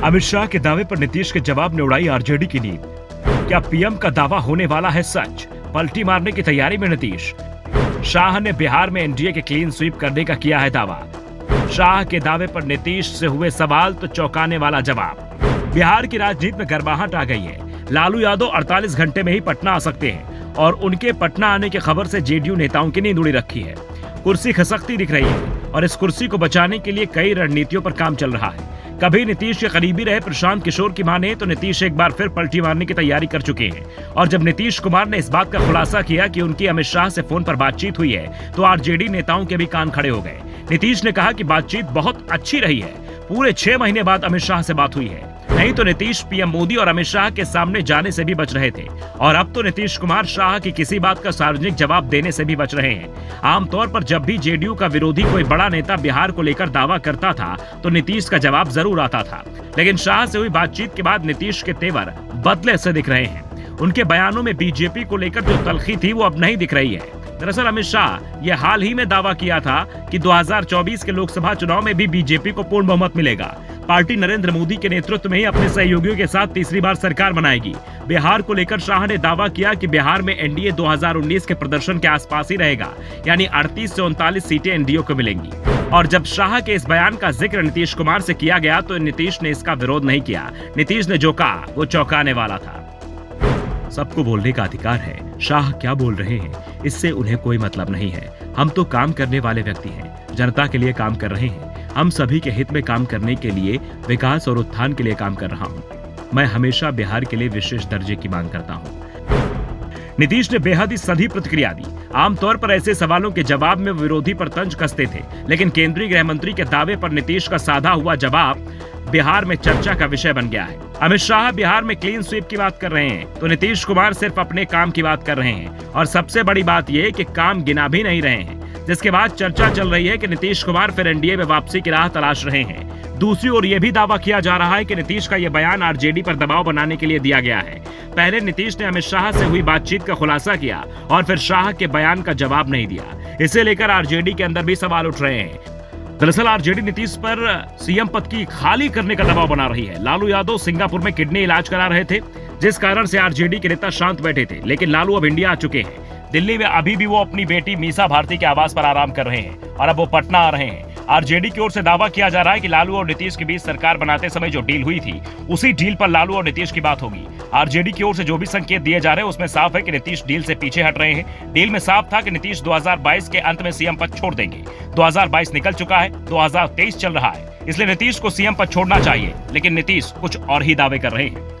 अमित शाह के दावे पर नीतीश के जवाब ने उड़ाई आरजेडी की नींद। क्या पीएम का दावा होने वाला है सच? पलटी मारने की तैयारी में नीतीश। शाह ने बिहार में एनडीए के क्लीन स्वीप करने का किया है दावा। शाह के दावे पर नीतीश से हुए सवाल तो चौंकाने वाला जवाब। बिहार की राजनीति में गर्माहट आ गई है। लालू यादव 48 घंटे में ही पटना आ सकते हैं और उनके पटना आने की खबर से जेडीयू नेताओं की नींद उड़ी रखी है। कुर्सी खसकती दिख रही है और इस कुर्सी को बचाने के लिए कई रणनीतियों पर काम चल रहा है। कभी नीतीश के करीबी रहे प्रशांत किशोर की माने तो नीतीश एक बार फिर पलटी मारने की तैयारी कर चुके हैं। और जब नीतीश कुमार ने इस बात का खुलासा किया कि उनकी अमित शाह से फोन पर बातचीत हुई है तो आरजेडी नेताओं के भी कान खड़े हो गए। नीतीश ने कहा कि बातचीत बहुत अच्छी रही है, पूरे 6 महीने बाद अमित शाह से बात हुई है। नहीं तो नीतीश पीएम मोदी और अमित शाह के सामने जाने से भी बच रहे थे और अब तो नीतीश कुमार शाह की किसी बात का सार्वजनिक जवाब देने से भी बच रहे हैं। आमतौर पर जब भी जेडीयू का विरोधी कोई बड़ा नेता बिहार को लेकर दावा करता था तो नीतीश का जवाब जरूर आता था, लेकिन शाह से हुई बातचीत के बाद नीतीश के तेवर बदले से दिख रहे हैं। उनके बयानों में बीजेपी को लेकर जो तलखी थी वो अब नहीं दिख रही है। दरअसल अमित शाह ये हाल ही में दावा किया था कि 2024 के लोकसभा चुनाव में भी बीजेपी को पूर्ण बहुमत मिलेगा। पार्टी नरेंद्र मोदी के नेतृत्व में ही अपने सहयोगियों के साथ तीसरी बार सरकार बनाएगी। बिहार को लेकर शाह ने दावा किया कि बिहार में एनडीए 2019 के प्रदर्शन के आसपास ही रहेगा, यानी 38 से 39 सीटें एनडीए को मिलेंगी। और जब शाह के इस बयान का जिक्र नीतीश कुमार से किया गया तो नीतीश ने इसका विरोध नहीं किया। नीतीश ने जो कहा वो चौंकाने वाला था। सबको बोलने का अधिकार है, शाह क्या बोल रहे हैं इससे उन्हें कोई मतलब नहीं है। हम तो काम करने वाले व्यक्ति हैं, जनता के लिए काम कर रहे हैं। हम सभी के हित में काम करने के लिए, विकास और उत्थान के लिए काम कर रहा हूं। मैं हमेशा बिहार के लिए विशेष दर्जे की मांग करता हूं। नीतीश ने बेहद ही सधी प्रतिक्रिया दी। आमतौर पर ऐसे सवालों के जवाब में विरोधी पर तंज कसते थे, लेकिन केंद्रीय गृह मंत्री के दावे पर नीतीश का साधा हुआ जवाब बिहार में चर्चा का विषय बन गया है। अमित शाह बिहार में क्लीन स्वीप की बात कर रहे हैं तो नीतीश कुमार सिर्फ अपने काम की बात कर रहे हैं और सबसे बड़ी बात यह कि काम गिना भी नहीं रहे हैं, जिसके बाद चर्चा चल रही है कि नीतीश कुमार फिर एनडीए में वापसी की राह तलाश रहे हैं। दूसरी ओर यह भी दावा किया जा रहा है कि नीतीश का यह बयान आरजेडी पर दबाव बनाने के लिए दिया गया है। पहले नीतीश ने अमित शाह से हुई बातचीत का खुलासा किया और फिर शाह के बयान का जवाब नहीं दिया। इसे लेकर आरजेडी के अंदर भी सवाल उठ रहे हैं। दरअसल आरजेडी नीतीश पर सीएम पद की खाली करने का दबाव बना रही है। लालू यादव सिंगापुर में किडनी इलाज करा रहे थे, जिस कारण से आरजेडी के नेता शांत बैठे थे, लेकिन लालू अब इंडिया आ चुके हैं। दिल्ली में अभी भी वो अपनी बेटी मीसा भारती के आवास पर आराम कर रहे हैं और अब वो पटना आ रहे हैं। आरजेडी की ओर से दावा किया जा रहा है कि लालू और नीतीश के बीच सरकार बनाते समय जो डील हुई थी उसी डील पर लालू और नीतीश की बात होगी। आरजेडी की ओर से जो भी संकेत दिए जा रहे हैं उसमें साफ है कि नीतीश डील से पीछे हट रहे हैं। डील में साफ था कि नीतीश 2022 के अंत में सीएम पद छोड़ देंगे। 2022 निकल चुका है, 2023 चल रहा है, इसलिए नीतीश को सीएम पद छोड़ना चाहिए, लेकिन नीतीश कुछ और ही दावे कर रहे हैं।